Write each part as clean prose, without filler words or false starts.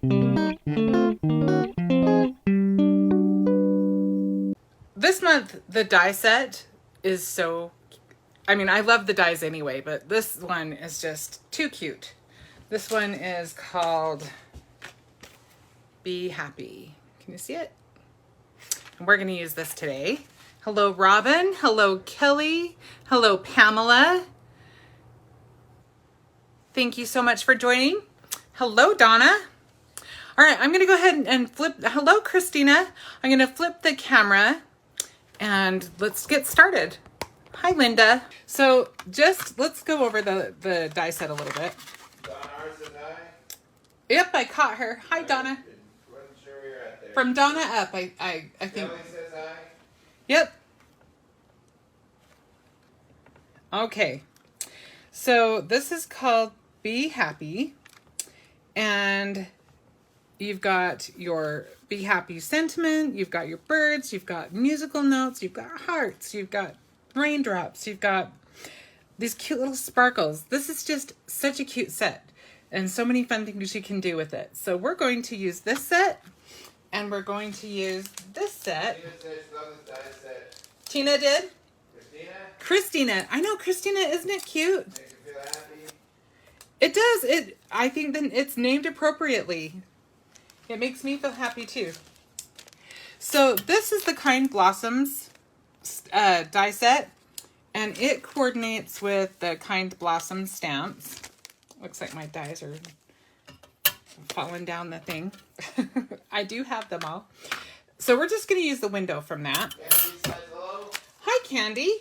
This month, the die set is so, I mean, I love the dies anyway, but this one is just too cute. This one is called Be Happy. Can you see it? And we're going to use this today. Hello, Robin. Hello, Kelly. Hello, Pamela. Thank you so much for joining. Hello, Donna. All right, I'm going to go ahead and flip. Hello, Christina. I'm going to flip the camera and let's get started. Hi, Linda. So just let's go over the die set a little bit. Donna, ours and I. Yep, I caught her. Hi, Donna. Wasn't sure where you're at there. From Donna up, I think. Kelly says hi. Yep. Okay. So this is called Be Happy. And you've got your Be Happy sentiment, you've got your birds, you've got musical notes, you've got hearts, you've got raindrops, you've got these cute little sparkles. This is just such a cute set and so many fun things you can do with it. So we're going to use this set and we're going to use this set. Tina says she loves this die set. Tina did? Christina? Christina. I know, Christina, isn't it cute? Makes you feel happy? It does. I think that it's named appropriately. It makes me feel happy too. So this is the Kind Blossoms die set, and it coordinates with the Kind Blossom stamps. Looks like my dies are falling down the thing. I do have them all. So we're just going to use the window from that. Candy says hello. Hi, Candy.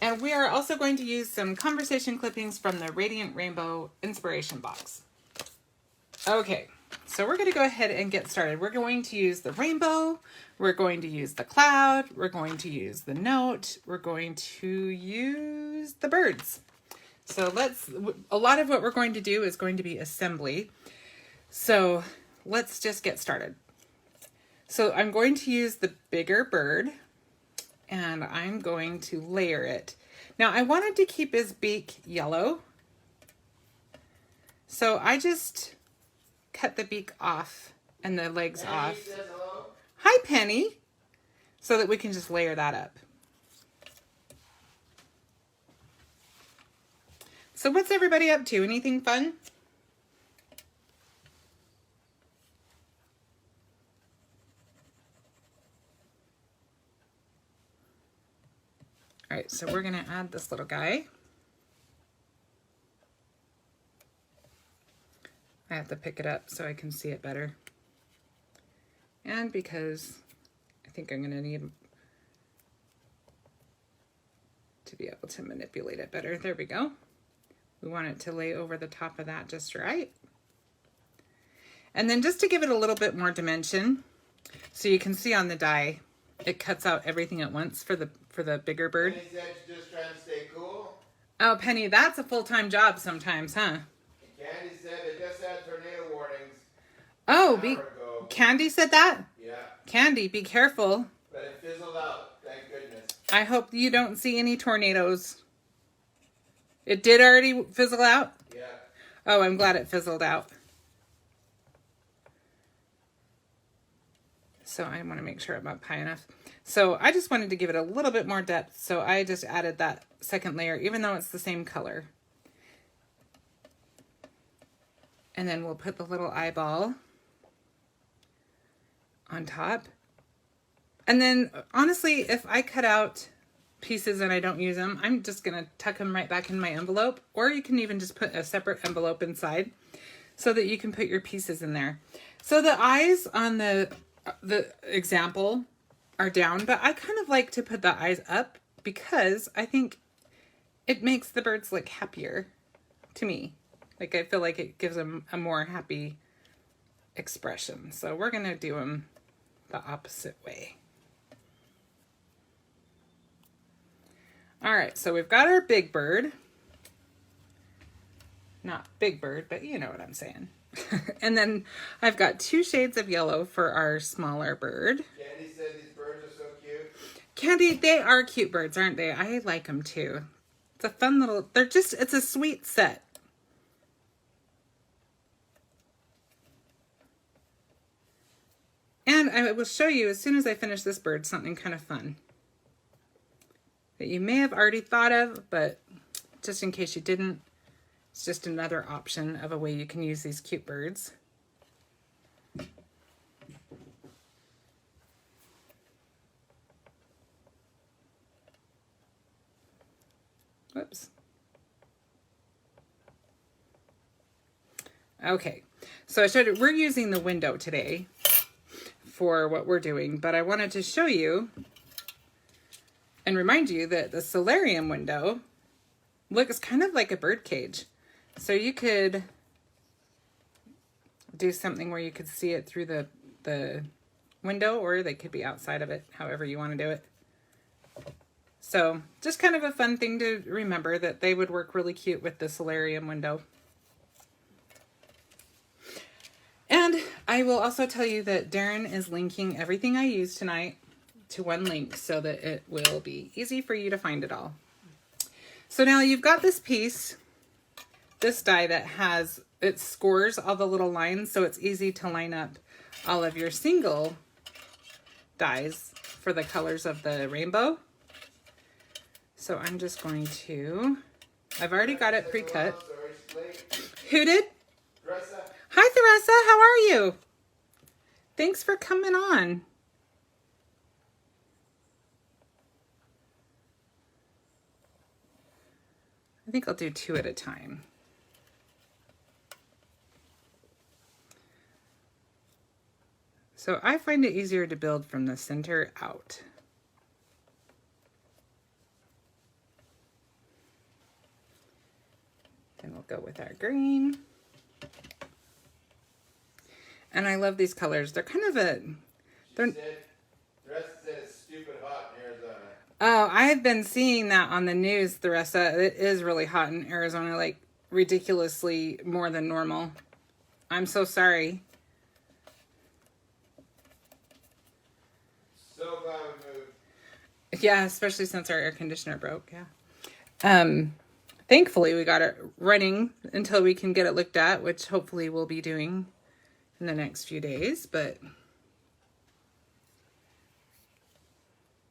And we are also going to use some conversation clippings from the Radiant Rainbow Inspiration Box. Okay, so we're going to go ahead and get started. We're going to use the rainbow. We're going to use the cloud. We're going to use the note. We're going to use the birds. So a lot of what we're going to do is going to be assembly. So let's just get started. So I'm going to use the bigger bird and I'm going to layer it. Now I wanted to keep his beak yellow. So I just cut the beak off and the legs Penny off. says hello. Hi, Penny. So that we can just layer that up. So what's everybody up to? Anything fun? All right, so we're gonna add this little guy. I have to pick it up so I can see it better. And because I think I'm gonna need to be able to manipulate it better. There we go. We want it to lay over the top of that just right. And then just to give it a little bit more dimension, so you can see on the die, it cuts out everything at once for the bigger bird. Penny said she's just trying to stay cool. Oh, Penny, that's a full-time job sometimes, huh? Candy said they just had tornado warnings. Oh, An hour ago. Candy said that? Yeah, Candy, be careful. but it fizzled out. Thank goodness. I hope you don't see any tornadoes. It did already fizzle out? Yeah. Oh, I'm glad it fizzled out. So I want to make sure I'm up high enough. So I just wanted to give it a little bit more depth. So I just added that second layer, even though it's the same color. And then we'll put the little eyeball on top. And then honestly, if I cut out pieces and I don't use them, I'm just going to tuck them right back in my envelope. Or you can even just put a separate envelope inside so that you can put your pieces in there. So the eyes on the example are down, but I kind of like to put the eyes up because I think it makes the birds look happier to me. Like I feel like it gives them a more happy expression. So we're going to do them the opposite way. All right, so we've got our big bird. Not big bird, but you know what I'm saying. And then I've got 2 shades of yellow for our smaller bird. Candy said these birds are so cute. Candy, they are cute birds, aren't they? I like them too. It's a fun little, it's a sweet set. I will show you as soon as I finish this bird something kind of fun that you may have already thought of, but just in case you didn't, it's just another option of a way you can use these cute birds. Whoops. Okay, so I showed you, we're using the window today for what we're doing, but I wanted to show you and remind you that the solarium window looks kind of like a bird cage. So you could do something where you could see it through the window, or they could be outside of it, however you want to do it. So just kind of a fun thing to remember, that they would work really cute with the solarium window. And I will also tell you that Darren is linking everything I use tonight to one link so that it will be easy for you to find it all. So now you've got this piece, this die that has, it scores all the little lines, so it's easy to line up all of your single dies for the colors of the rainbow. So I'm just going to, I've already got it pre-cut. Who did? Hi, Theresa. How are you? Thanks for coming on. I think I'll do 2 at a time. So I find it easier to build from the center out. Then we'll go with our green. And I love these colors. They're kind of a... The rest said it's stupid hot in Arizona. Oh, I've been seeing that on the news, Theresa. It is really hot in Arizona, like ridiculously more than normal. I'm so sorry. So glad we moved. Yeah, especially since our air conditioner broke, yeah. Thankfully, we got it running until we can get it looked at, which hopefully we'll be doing in the next few days, but...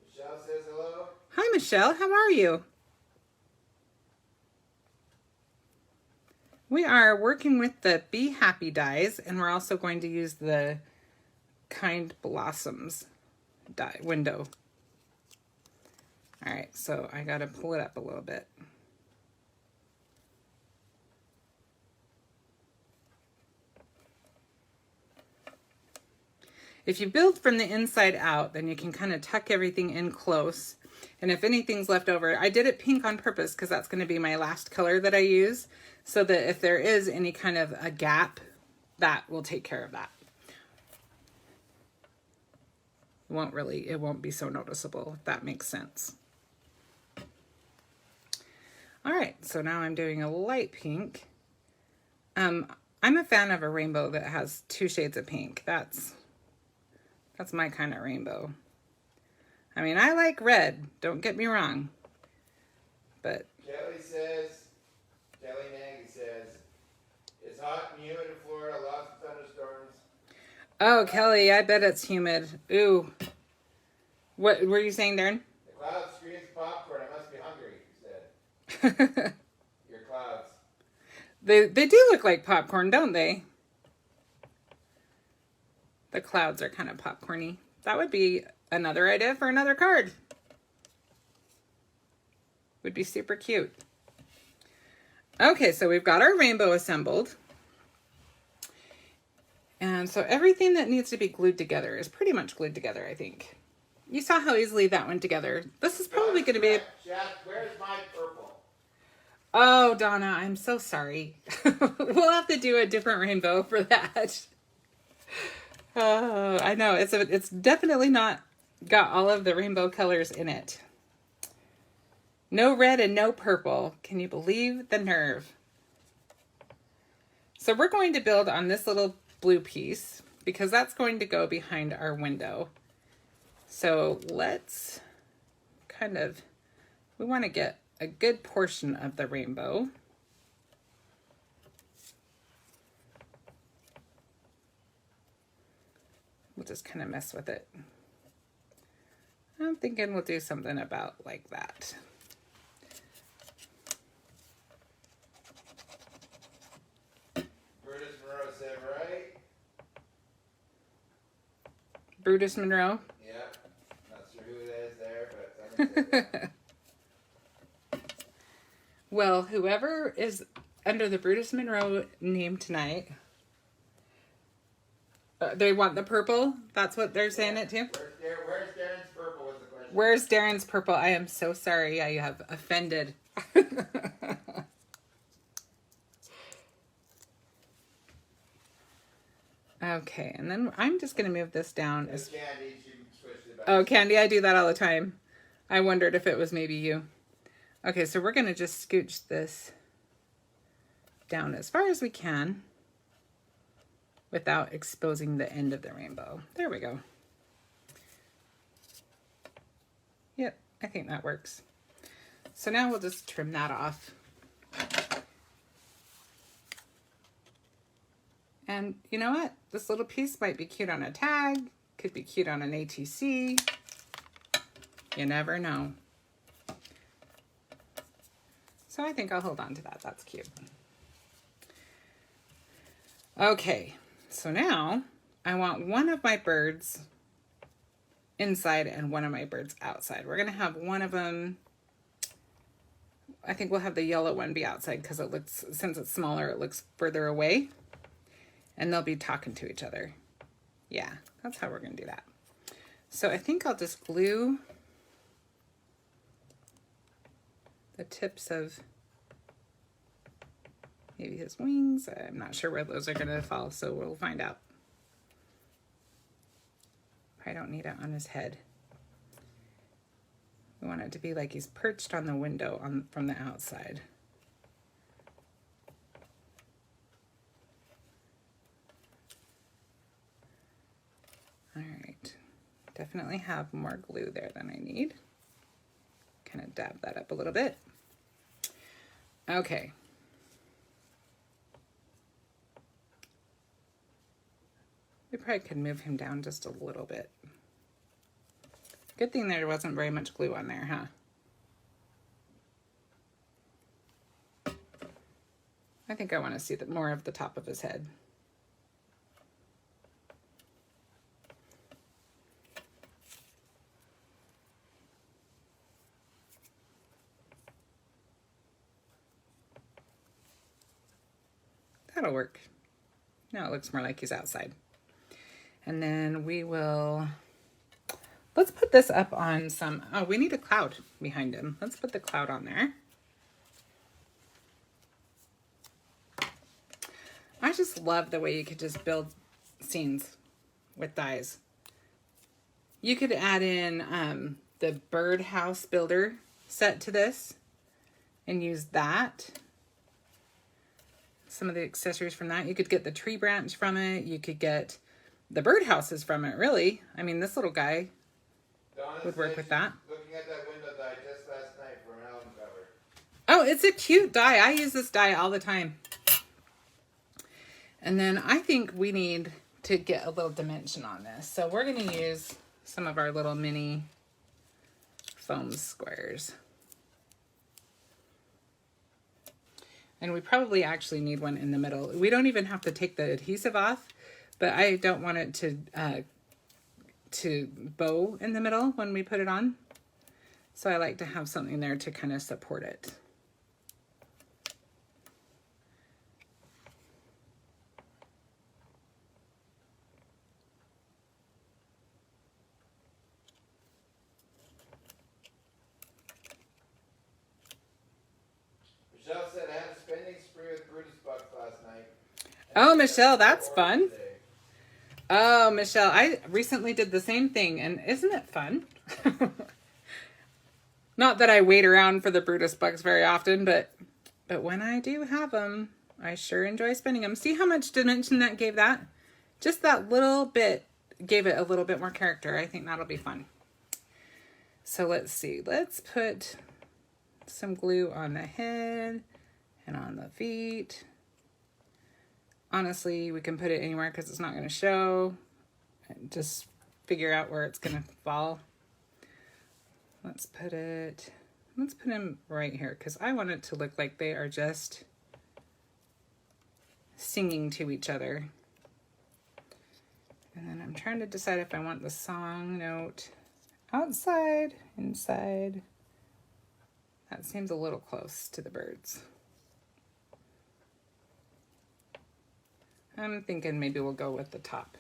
Michelle says hello. Hi, Michelle. How are you? We are working with the Be Happy dies, and we're also going to use the Kind Blossoms die window. All right, so I got to pull it up a little bit. If you build from the inside out, then you can kind of tuck everything in close. And if anything's left over, I did it pink on purpose because that's going to be my last color that I use, so that if there is any kind of a gap, that will take care of that. It won't be so noticeable, if that makes sense. All right, so now I'm doing a light pink. I'm a fan of a rainbow that has 2 shades of pink. That's my kind of rainbow. I mean, I like red, don't get me wrong. But Kelly Nagy says, it's hot and humid in Florida, lots of thunderstorms. oh, Kelly, I bet it's humid. Ooh. What were you saying, Darren? The cloud screams popcorn. I must be hungry, he said. Your clouds. They do look like popcorn, don't they? The clouds are kind of popcorny. That would be another idea for another card. Would be super cute. Okay, so we've got our rainbow assembled. And so everything that needs to be glued together is pretty much glued together, I think. You saw how easily that went together. This is probably going to be... Jeff, where's my purple? Oh, Donna, I'm so sorry. We'll have to do a different rainbow for that. Oh, I know. It's definitely not got all of the rainbow colors in it. No red and no purple. Can you believe the nerve? So we're going to build on this little blue piece because that's going to go behind our window. So let's we want to get a good portion of the rainbow. we'll just kind of mess with it. I'm thinking we'll do something about like that. Brutus Monroe said, right? Brutus Monroe? Yeah. Not sure who it is there, but someone said that. Well, whoever is under the Brutus Monroe name tonight, they want the purple? That's what they're saying it to? Where's Darren's purple was the question. Where's Darren's purple? I am so sorry. I have offended. Okay, and then I'm just going to move this down. Candy, she switched it back. Oh, Candy, I do that all the time. I wondered if it was maybe you. Okay, so we're going to just scooch this down as far as we can without exposing the end of the rainbow. There we go. Yep, I think that works. So now we'll just trim that off. And you know what? This little piece might be cute on a tag, could be cute on an ATC. You never know. So I think I'll hold on to that. That's cute. Okay, so now I want one of my birds inside and one of my birds outside. We're gonna have one of them, I think we'll have the yellow one be outside because it looks, since it's smaller, it looks further away. And they'll be talking to each other. Yeah, that's how we're gonna do that. So I think I'll just glue the tips of maybe his wings. I'm not sure where those are gonna fall, so we'll find out. I don't need it on his head. We want it to be like he's perched on the window from the outside. All right, definitely have more glue there than I need. Kind of dab that up a little bit. Okay. We probably could move him down just a little bit. Good thing there wasn't very much glue on there, huh? I think I want to see more of the top of his head. That'll work. Now it looks more like he's outside. And then we will, let's put this up on some, oh, we need a cloud behind him. Let's put the cloud on there. I just love the way you could just build scenes with dyes. You could add in the birdhouse builder set to this and use that. Some of the accessories from that. You could get the tree branch from it. You could get the birdhouses from it, really. I mean, this little guy would work with that. Looking at that window dye just last night for an album cover. Oh, it's a cute die. I use this die all the time. And then I think we need to get a little dimension on this. So we're going to use some of our little mini foam squares. And we probably actually need one in the middle. We don't even have to take the adhesive off, but I don't want it to bow in the middle when we put it on. So I like to have something there to kind of support it. Michelle said I had a spending spree with Brutus bucks last night. Oh, Michelle, that's fun. Oh, Michelle, I recently did the same thing, and isn't it fun? Not that I wait around for the Brutus bucks very often, but when I do have them, I sure enjoy spending them. See how much dimension that gave that? Just that little bit gave it a little bit more character. I think that'll be fun. So let's see. Let's put some glue on the head and on the feet. Honestly, we can put it anywhere because it's not going to show. and just figure out where it's gonna fall. Let's put him right here because I want it to look like they are just singing to each other. And then I'm trying to decide if I want the song note outside, inside. That seems a little close to the birds. I'm thinking maybe we'll go with the top.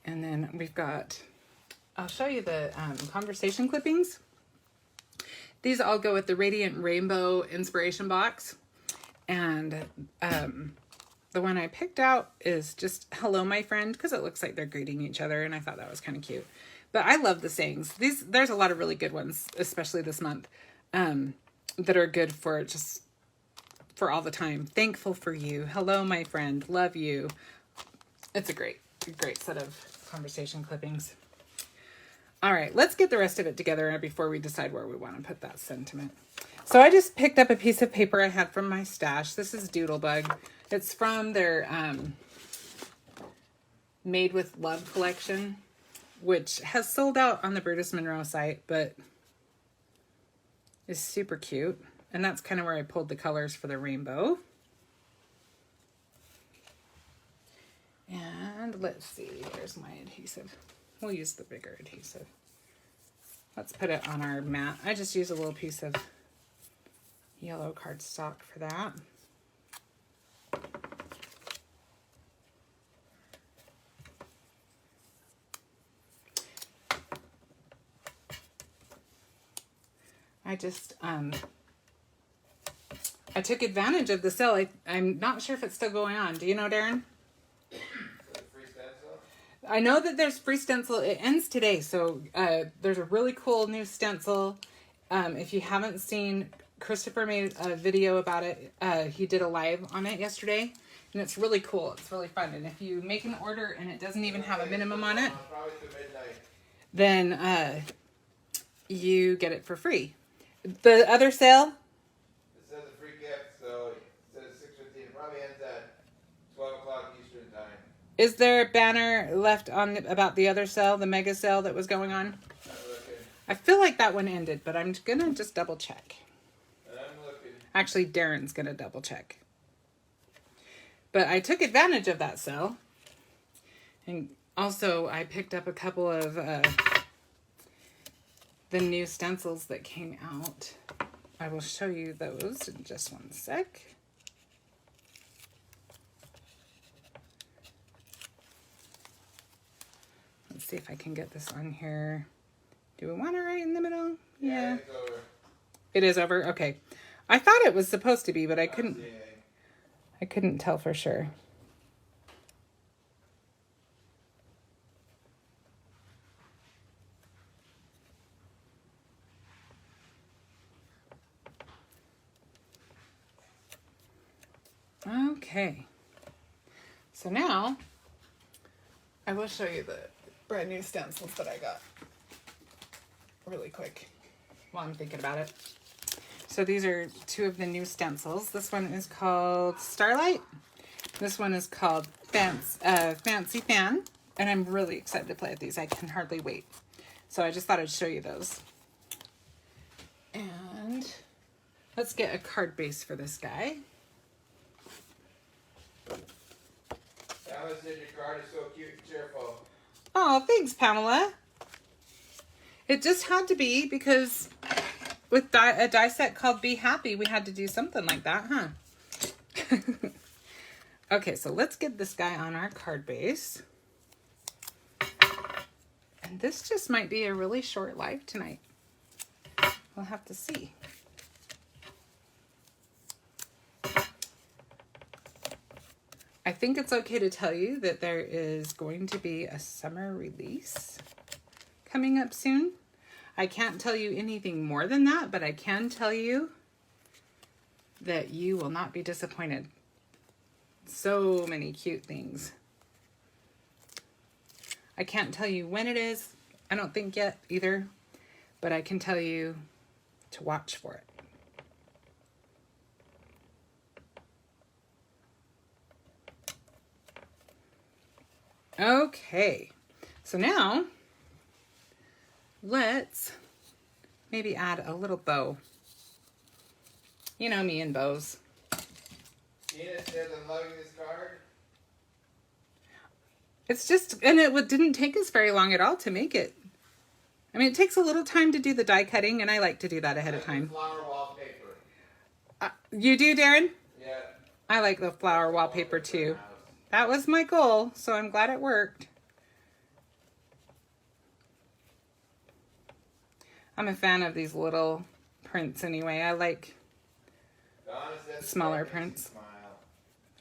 And then we've got, I'll show you the conversation clippings. These all go with the Radiant Rainbow inspiration box. And the one I picked out is just hello, my friend, because it looks like they're greeting each other. And I thought that was kind of cute. But I love the sayings. There's a lot of really good ones, especially this month, that are good for just for all the time. Thankful for you. Hello, my friend. Love you. It's a great set of conversation clippings. All right, let's get the rest of it together before we decide where we want to put that sentiment. So I just picked up a piece of paper I had from my stash. This is Doodlebug. It's from their Made with Love collection, which has sold out on the Brutus Monroe site, but is super cute. And that's kind of where I pulled the colors for the rainbow. And let's see, there's my adhesive. We'll use the bigger adhesive. Let's put it on our mat. I just use a little piece of yellow cardstock for that. I just, I took advantage of the sale. I'm not sure if it's still going on. Do you know, Darren? I know that there's free stencil. It ends today, so there's a really cool new stencil. If you haven't seen, Christopher made a video about it. He did a live on it yesterday, and it's really cool. It's really fun. And if you make an order and it doesn't even have a minimum on it, then you get it for free. The other sale? It says a free gift, so it says 6:15. It probably ends at 12 o'clock Eastern time. Is there a banner left on about the other sale, the mega sale that was going on? I feel like that one ended, but I'm gonna just double check. I'm looking. Actually, Darren's gonna double check. But I took advantage of that sale. And also I picked up a couple of the new stencils that came out. I will show you those in just one sec. Let's see if I can get this on here. Do we want it right in the middle? Yeah. It's over. It is over? Okay. I thought it was supposed to be, but I couldn't tell for sure. Okay. So now I will show you the brand new stencils that I got really quick while I'm thinking about it. So these are two of the new stencils. This one is called Starlight. This one is called Fancy Fan. And I'm really excited to play with these. I can hardly wait. So I just thought I'd show you those. And let's get a card base for this guy. Alice said your card is so cute and cheerful. Oh, thanks, Pamela. It just had to be because with a die set called Be Happy, we had to do something like that, huh? Okay, so let's get this guy on our card base. And this just might be a really short live tonight. We'll have to see. I think it's okay to tell you that there is going to be a summer release coming up soon. I can't tell you anything more than that, but I can tell you that you will not be disappointed. So many cute things. I can't tell you when it is. I don't think yet either. but I can tell you to watch for it. Okay, so now let's maybe add a little bow. You know me and bows. Gina says I'm loving this card. It's just, and it didn't take us very long at all to make it. I mean, it takes a little time to do the die cutting, and I like to do that ahead of time. Flower wallpaper. You do, Darren? Yeah. I like the flower wallpaper too. That was my goal, so I'm glad it worked. I'm a fan of these little prints anyway. I like smaller prints.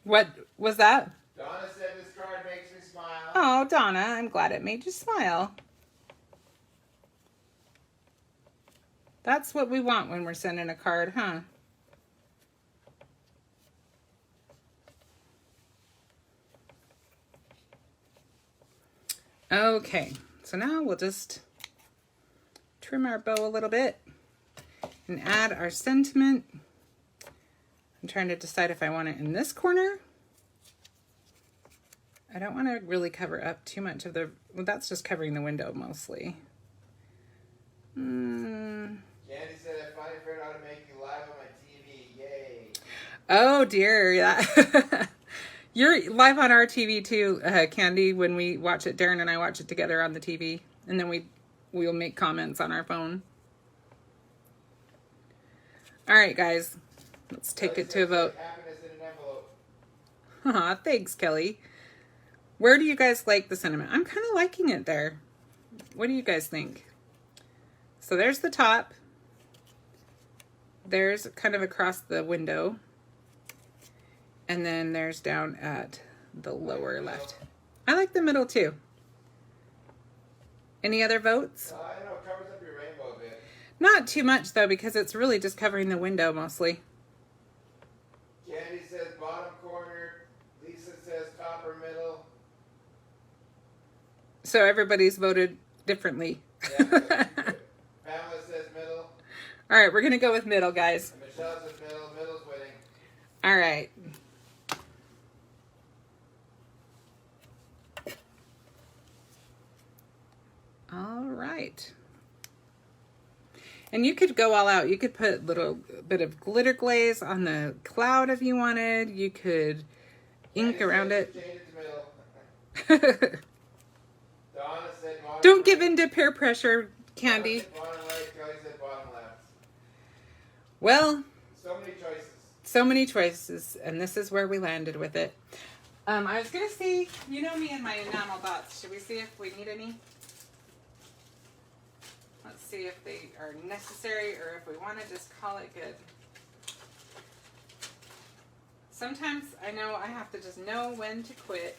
What was that? Donna said this card makes me smile. Oh, Donna, I'm glad it made you smile. That's what we want when we're sending a card, huh? Okay, so now we'll just trim our bow a little bit and add our sentiment. I'm trying to decide if I want it in this corner. I don't want to really cover up too much of the, well, that's just covering the window mostly. Candy said I finally figured out how to make you live on my TV. Yay. Oh dear, yeah. You're live on our TV too, Candy, when we watch it. Darren and I watch it together on the TV, and then we'll make comments on our phone. All right, guys, let's take it to a vote. Happiness in an envelope. Aw, thanks, Kelly. Where do you guys like the sentiment? I'm kind of liking it there. What do you guys think? So there's the top. There's kind of across the window. And then there's down at the lower left. I like the middle too. Any other votes? I don't know, it covers up your rainbow a bit. Not too much though, because it's really just covering the window mostly. Candy says bottom corner. Lisa says top or middle. So everybody's voted differently. Yeah, Pamela says middle. All right, we're going to go with middle, guys. And Michelle says middle. Middle's winning. All right. All right. And you could go all out. You could put a little bit of glitter glaze on the cloud if you wanted. You could ink around it. Change it to middle. Donna said bottom Don't give right. in to peer pressure, Candy. Donna said bottom right. Kelly said bottom left. Well, So many choices. so many choices, and this is where we landed with it. I was going to see, you know me and my enamel dots. Should we see if we need any? Let's see if they are necessary or if we want to just call it good. Sometimes I know I have to just know when to quit,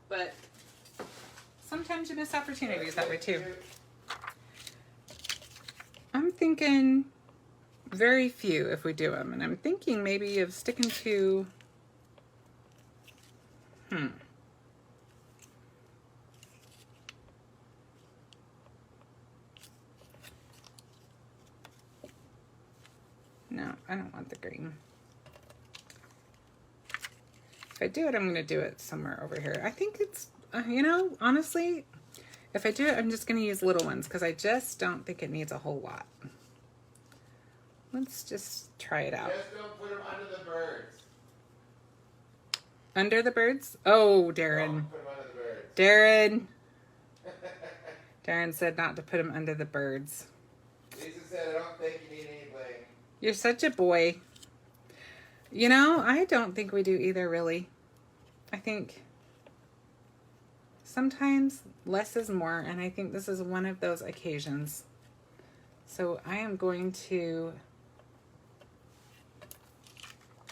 but sometimes you miss opportunities that way too. I'm thinking very few if we do them, and I'm thinking maybe of sticking to, No, I don't want the green. If I do it, I'm going to do it somewhere over here. I think it's, you know, honestly, if I do it, I'm just going to use little ones because I just don't think it needs a whole lot. Let's just try it out. Just don't put them under the birds. Under the birds? Oh, Darren. Don't put them under the birds. Darren. Darren said not to put them under the birds. Lisa said, I don't think you need any bling. You're such a boy. You know, I don't think we do either, really. I think sometimes less is more, and I think this is one of those occasions. So I am going to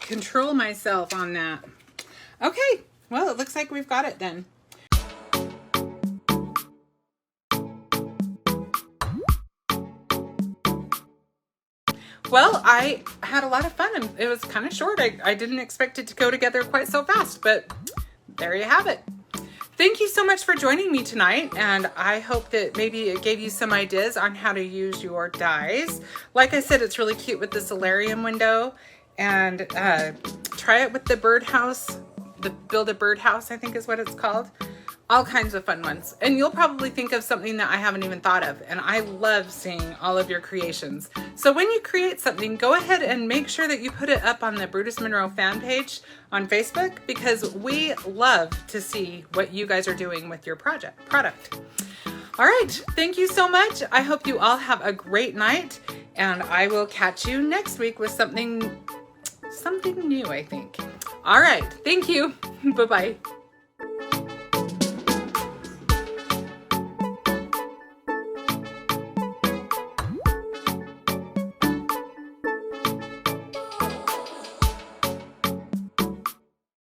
control myself on that. Okay, well, it looks like we've got it then. Well, I had a lot of fun, and it was kind of short. I didn't expect it to go together quite so fast, but there you have it. thank you so much for joining me tonight, and I hope that maybe it gave you some ideas on how to use your dies. Like I said, it's really cute with the solarium window, and try it with the birdhouse, the build a birdhouse, I think is what it's called. All kinds of fun ones. And you'll probably think of something that I haven't even thought of. And I love seeing all of your creations. So when you create something, go ahead and make sure that you put it up on the Brutus Monroe fan page on Facebook, because we love to see what you guys are doing with your product. All right, thank you so much. I hope you all have a great night, and I will catch you next week with something new, I think. All right, thank you. Bye-bye.